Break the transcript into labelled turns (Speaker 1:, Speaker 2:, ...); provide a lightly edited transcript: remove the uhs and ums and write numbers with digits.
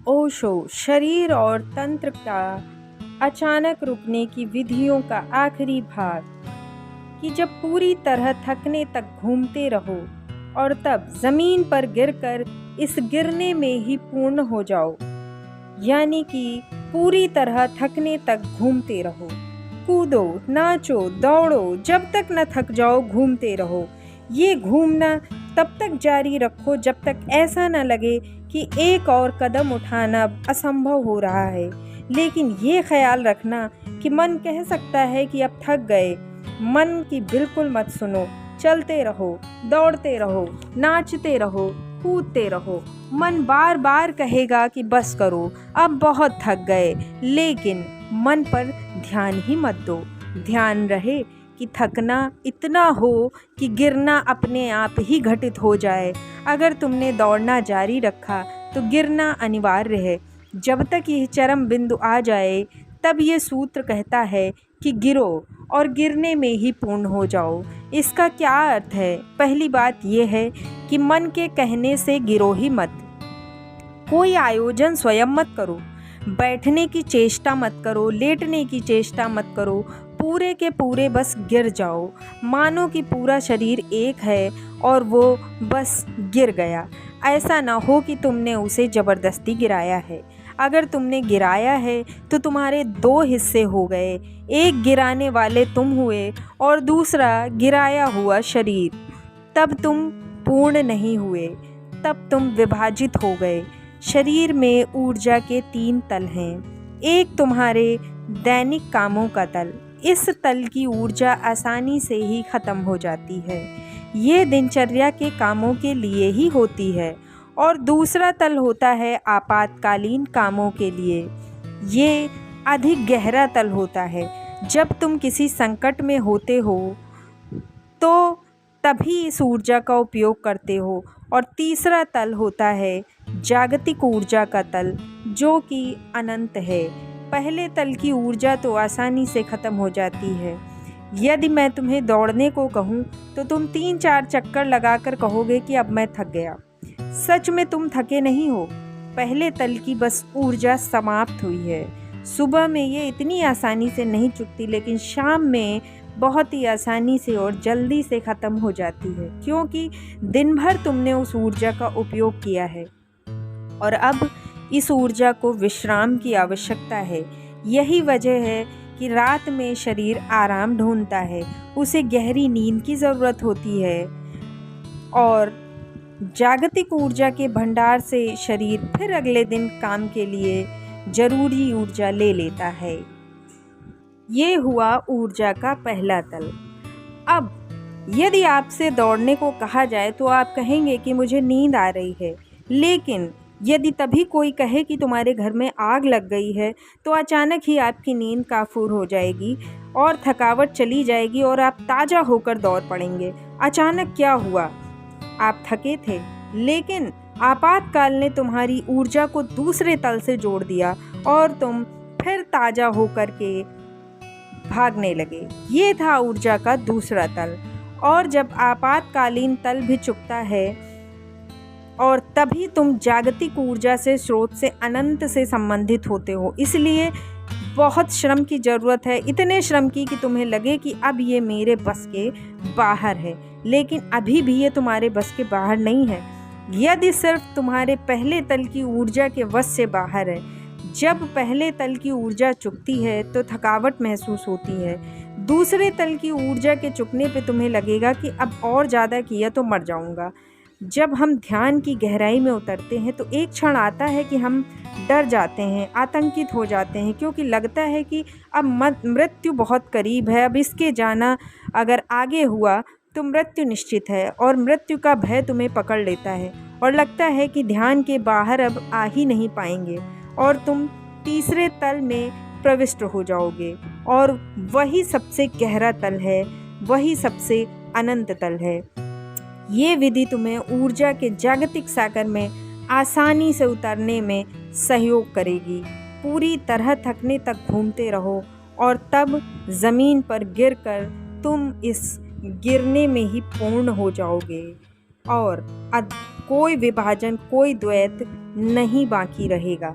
Speaker 1: ओशो शरीर और तंत्र का अचानक रुकने की विधियों का आखिरी भाग, कि जब पूरी तरह थकने तक घूमते रहो और तब जमीन पर गिरकर इस गिरने में ही पूर्ण हो जाओ। यानी कि पूरी तरह थकने तक घूमते रहो, कूदो, नाचो, दौड़ो, जब तक न थक जाओ घूमते रहो। ये घूमना तब तक जारी रखो जब तक ऐसा न लगे कि एक और कदम उठाना असंभव हो रहा है। लेकिन ये ख्याल रखना कि मन कह सकता है कि अब थक गए। मन की बिल्कुल मत सुनो। चलते रहो, दौड़ते रहो, नाचते रहो, कूदते रहो। मन बार बार कहेगा कि बस करो, अब बहुत थक गए, लेकिन मन पर ध्यान ही मत दो। ध्यान रहे कि थकना इतना हो कि गिरना अपने आप ही घटित हो जाए। अगर तुमने दौड़ना जारी रखा तो गिरना अनिवार्य है। जब तक यह चरम बिंदु आ जाए तब ये सूत्र कहता है कि गिरो और गिरने में ही पूर्ण हो जाओ। इसका क्या अर्थ है? पहली बात यह है कि मन के कहने से गिरो ही मत। कोई आयोजन स्वयं मत करो। बैठने की चेष्टा मत करो, लेटने की चेष्टा मत करो। पूरे के पूरे बस गिर जाओ, मानो कि पूरा शरीर एक है और वो बस गिर गया। ऐसा ना हो कि तुमने उसे ज़बरदस्ती गिराया है। अगर तुमने गिराया है तो तुम्हारे दो हिस्से हो गए, एक गिराने वाले तुम हुए और दूसरा गिराया हुआ शरीर। तब तुम पूर्ण नहीं हुए, तब तुम विभाजित हो गए। शरीर में ऊर्जा के 3 तल हैं। एक तुम्हारे दैनिक कामों का तल। इस तल की ऊर्जा आसानी से ही ख़त्म हो जाती है, ये दिनचर्या के कामों के लिए ही होती है। और दूसरा तल होता है आपातकालीन कामों के लिए। ये अधिक गहरा तल होता है। जब तुम किसी संकट में होते हो तो तभी इस ऊर्जा का उपयोग करते हो। और तीसरा तल होता है जागतिक ऊर्जा का तल, जो कि अनंत है। पहले तल की ऊर्जा तो आसानी से ख़त्म हो जाती है। यदि मैं तुम्हें दौड़ने को कहूँ तो तुम 3-4 चक्कर लगाकर कहोगे कि अब मैं थक गया। सच में तुम थके नहीं हो, पहले तल की बस ऊर्जा समाप्त हुई है। सुबह में ये इतनी आसानी से नहीं चुकती, लेकिन शाम में बहुत ही आसानी से और जल्दी से ख़त्म हो जाती है, क्योंकि दिन भर तुमने उस ऊर्जा का उपयोग किया है और अब इस ऊर्जा को विश्राम की आवश्यकता है। यही वजह है कि रात में शरीर आराम ढूंढता है, उसे गहरी नींद की ज़रूरत होती है और जागतिक ऊर्जा के भंडार से शरीर फिर अगले दिन काम के लिए जरूरी ऊर्जा ले लेता है। ये हुआ ऊर्जा का पहला तल। अब यदि आपसे दौड़ने को कहा जाए तो आप कहेंगे कि मुझे नींद आ रही है। लेकिन यदि तभी कोई कहे कि तुम्हारे घर में आग लग गई है तो अचानक ही आपकी नींद काफूर हो जाएगी और थकावट चली जाएगी और आप ताज़ा होकर दौड़ पड़ेंगे। अचानक क्या हुआ? आप थके थे, लेकिन आपातकाल ने तुम्हारी ऊर्जा को दूसरे तल से जोड़ दिया और तुम फिर ताज़ा होकर के भागने लगे। ये था ऊर्जा का दूसरा तल। और जब आपातकालीन तल भी चुकता है और तभी तुम जागतिक ऊर्जा से, स्रोत से, अनंत से संबंधित होते हो। इसलिए बहुत श्रम की ज़रूरत है, इतने श्रम की कि तुम्हें लगे कि अब ये मेरे बस के बाहर है। लेकिन अभी भी ये तुम्हारे बस के बाहर नहीं है। यदि सिर्फ तुम्हारे पहले तल की ऊर्जा के वश से बाहर है। जब पहले तल की ऊर्जा चुकती है तो थकावट महसूस होती है। दूसरे तल की ऊर्जा के चुकने पे तुम्हें लगेगा कि अब और ज़्यादा किया तो मर जाऊंगा। जब हम ध्यान की गहराई में उतरते हैं तो एक क्षण आता है कि हम डर जाते हैं, आतंकित हो जाते हैं, क्योंकि लगता है कि अब मृत्यु बहुत करीब है। अब इसके जाना अगर आगे हुआ तो मृत्यु निश्चित है और मृत्यु का भय तुम्हें पकड़ लेता है और लगता है कि ध्यान के बाहर अब आ ही नहीं पाएंगे और तुम तीसरे तल में प्रविष्ट हो जाओगे। और वही सबसे गहरा तल है, वही सबसे अनंत तल है। ये विधि तुम्हें ऊर्जा के जागतिक सागर में आसानी से उतरने में सहयोग करेगी। पूरी तरह थकने तक घूमते रहो और तब ज़मीन पर गिरकर तुम इस गिरने में ही पूर्ण हो जाओगे। और कोई विभाजन, कोई द्वैत नहीं बाकी रहेगा।